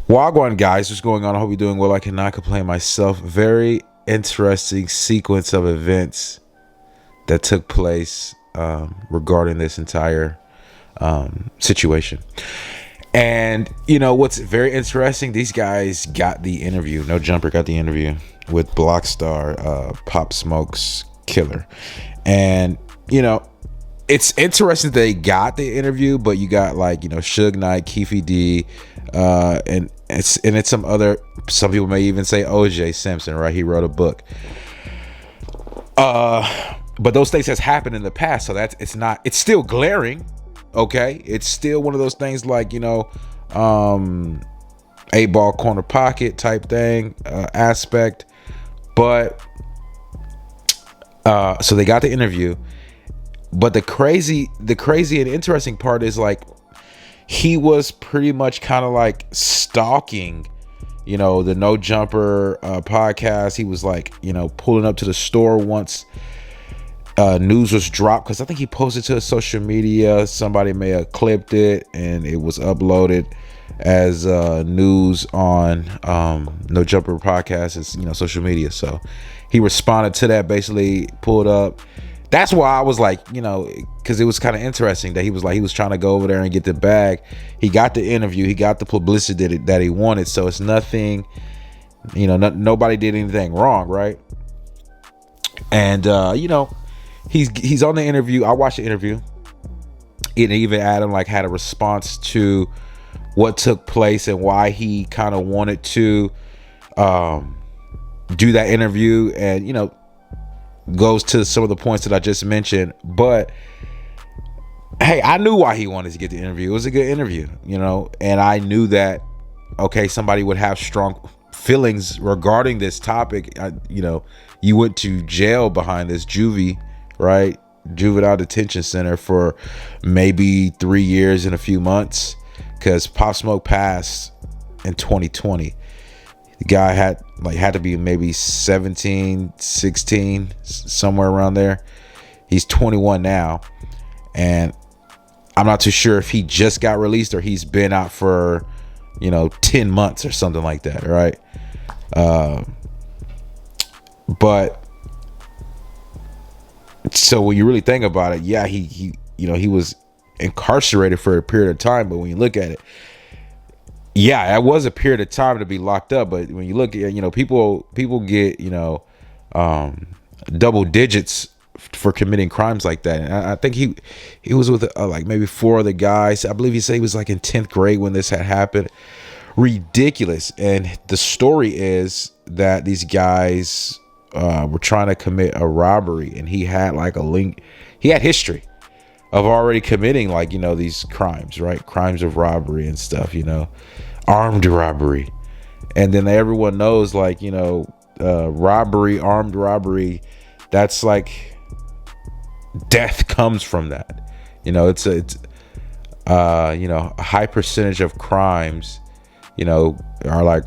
Wagwan guys, what's going on? I hope you're doing well. I cannot complain myself. Very interesting sequence of events that took place regarding this entire situation. And what's very interesting? These guys got the interview. No Jumper got the interview with Blockstar, Pop Smoke's killer, and it's interesting that they got the interview, but you got Suge Knight, Keefe D, and it's some people may even say OJ Simpson, right? He wrote a book. But those things has happened in the past, so it's still glaring. Okay, it's still one of those things like 8-ball corner pocket type thing aspect, but so they got the interview. But the crazy and interesting part is he was pretty much kind of stalking, the No Jumper podcast. He was pulling up to the store once news was dropped, because I think he posted to his social media. Somebody may have clipped it and it was uploaded as news on No Jumper podcast, is social media. So he responded to that, basically pulled up. That's why I was because it was kind of interesting that he was trying to go over there and get the bag. He got the interview, he got the publicity that he wanted. So it's nothing, nobody did anything wrong, right? And he's on the interview. I watched the interview, and even Adam had a response to what took place and why he kind of wanted to do that interview, and goes to some of the points that I just mentioned. But hey, I knew why he wanted to get the interview. It was a good interview, and I knew that somebody would have strong feelings regarding this topic. You went to jail behind this juvie, right? Juvenile detention center for maybe 3 years and a few months, because Pop Smoke passed in 2020. The guy had to be maybe 17, 16, somewhere around there. He's 21 now, and I'm not too sure if he just got released or he's been out for 10 months or something like that, right? But so when you really think about it, yeah, he was incarcerated for a period of time, but when you look at it, yeah, it was a period of time to be locked up. But when you look at, people get, double digits for committing crimes like that. And I think he was with maybe 4 other guys. I believe he said he was in 10th grade when this had happened. Ridiculous. And the story is that these guys were trying to commit a robbery, and he had a link. He had history of already committing these crimes, right? Crimes of robbery and stuff, armed robbery. And then everyone knows robbery, armed robbery, that's death comes from that. It's a high percentage of crimes are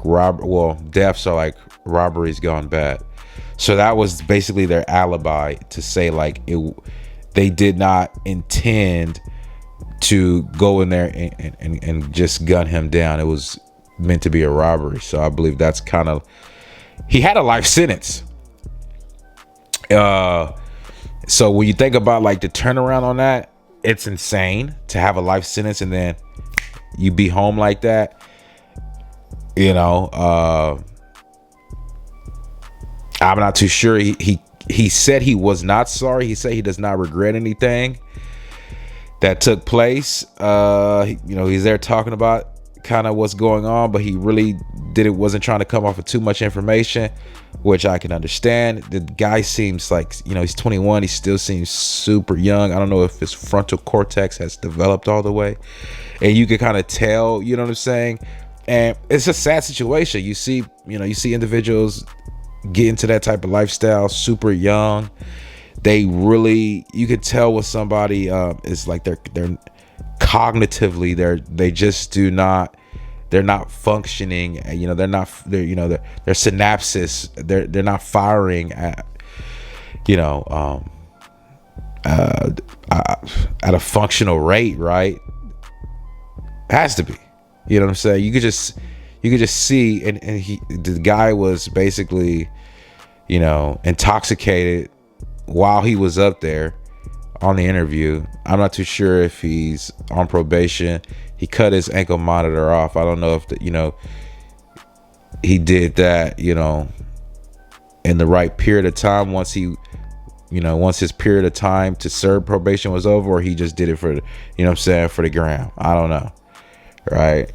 deaths are robberies gone bad. So that was basically their alibi to say they did not intend to go in there and just gun him down. It was meant to be a robbery. So I believe that's he had a life sentence. So when you think about the turnaround on that, it's insane to have a life sentence and then you be home like that. I'm not too sure. He said he was not sorry. He said he does not regret anything that took place. He's there talking about kind of what's going on, but he really wasn't trying to come off with too much information, which I can understand. The guy seems he's 21. He still seems super young. I don't know if his frontal cortex has developed all the way, and you can kind of tell, you know what I'm saying? And it's a sad situation. You see individuals get into that type of lifestyle super young. They really, you could tell with somebody is they're cognitively they're not functioning. Their synapses, they're not firing at at a functional rate, right? Has to be. You know what I'm saying? you could just see, and the guy was basically, you know, intoxicated while he was up there on the interview. I'm not too sure if he's on probation. He cut his ankle monitor off. I don't know if you know, he did that, you know, in the right period of time once he, you know, once his period of time to serve probation was over, or he just did it for, you know what I'm saying, for the gram. I don't know. Right.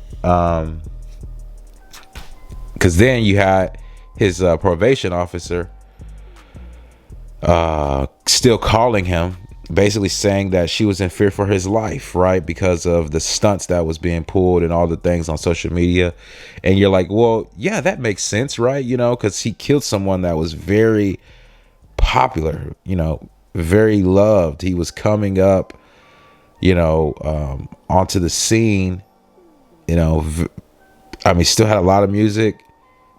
Because then you had his probation officer still calling him, basically saying that she was in fear for his life, right, because of the stunts that was being pulled and all the things on social media. And you're like, well, yeah, that makes sense, right? You know, because he killed someone that was very popular, you know, very loved. He was coming up, you know, onto the scene, you know. I mean, still had a lot of music.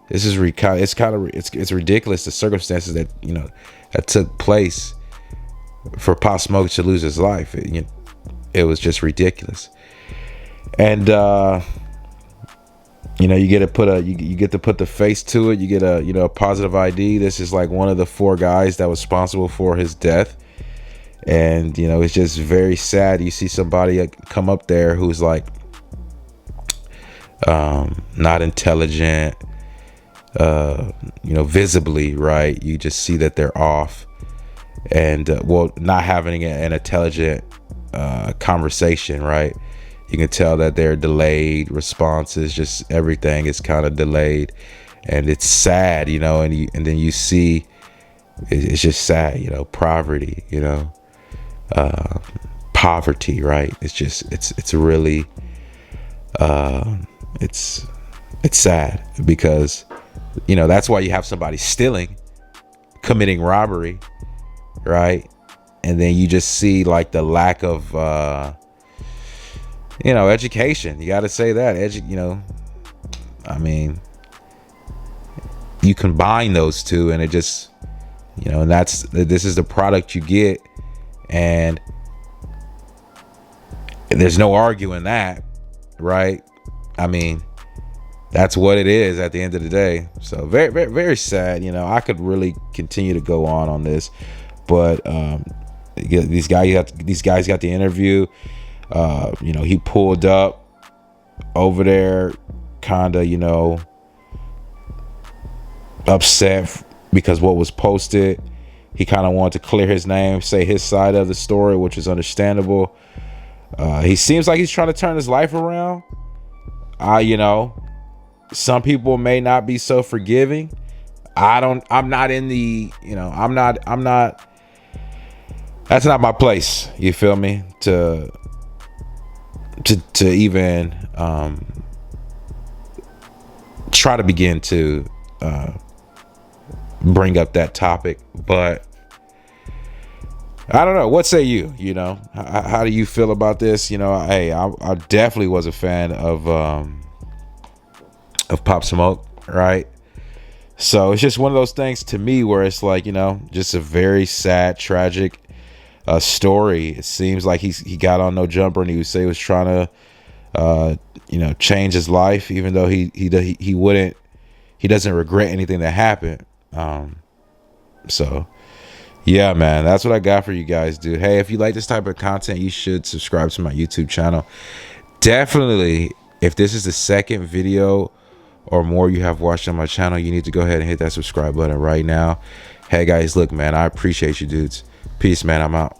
This is it's ridiculous, the circumstances that, you know, that took place for Pop Smoke to lose his life. It was just ridiculous. And you know, you get to put the face to it. You get a, you know, a positive ID. This is like one of the 4 guys that was responsible for his death. And, you know, it's just very sad. You see somebody come up there who's like not intelligent, you know, visibly, right? You just see that they're off, and well, not having an intelligent conversation, right? You can tell that they're delayed responses. Just everything is kind of delayed, and it's sad, you know. And then you see, it's just sad, you know, poverty, you know, poverty, right? It's just it's really it's sad, because, you know, that's why you have somebody stealing, committing robbery, right? And then you just see like the lack of you know, education. You got to say that, you know, I mean, you combine those two and it just, you know, and this is the product you get, and there's no arguing that, right? I mean, that's what it is at the end of the day. So very, very, very sad. You know, I could really continue to go on this, but these guys got the interview. You know, he pulled up over there, kind of, you know, upset because what was posted. He kind of wanted to clear his name, say his side of the story, which is understandable. He seems like he's trying to turn his life around. You know, some people may not be so forgiving. I'm not in the, you know, I'm not, that's not my place. You feel me? To even try to begin to bring up that topic. But I don't know. What say you? You know, how do you feel about this? You know, hey, I definitely was a fan of Pop Smoke, right? So it's just one of those things to me where it's like, you know, just a very sad, tragic story. It seems like he got on No Jumper, and he would say he was trying to you know, change his life, even though he doesn't regret anything that happened. So yeah, man, that's what I got for you guys, dude. Hey, if you like this type of content, you should subscribe to my YouTube channel. Definitely, if this is the second video or more you have watched on my channel, you need to go ahead and hit that subscribe button right now. Hey guys, look, man, I appreciate you dudes. Peace, man. I'm out.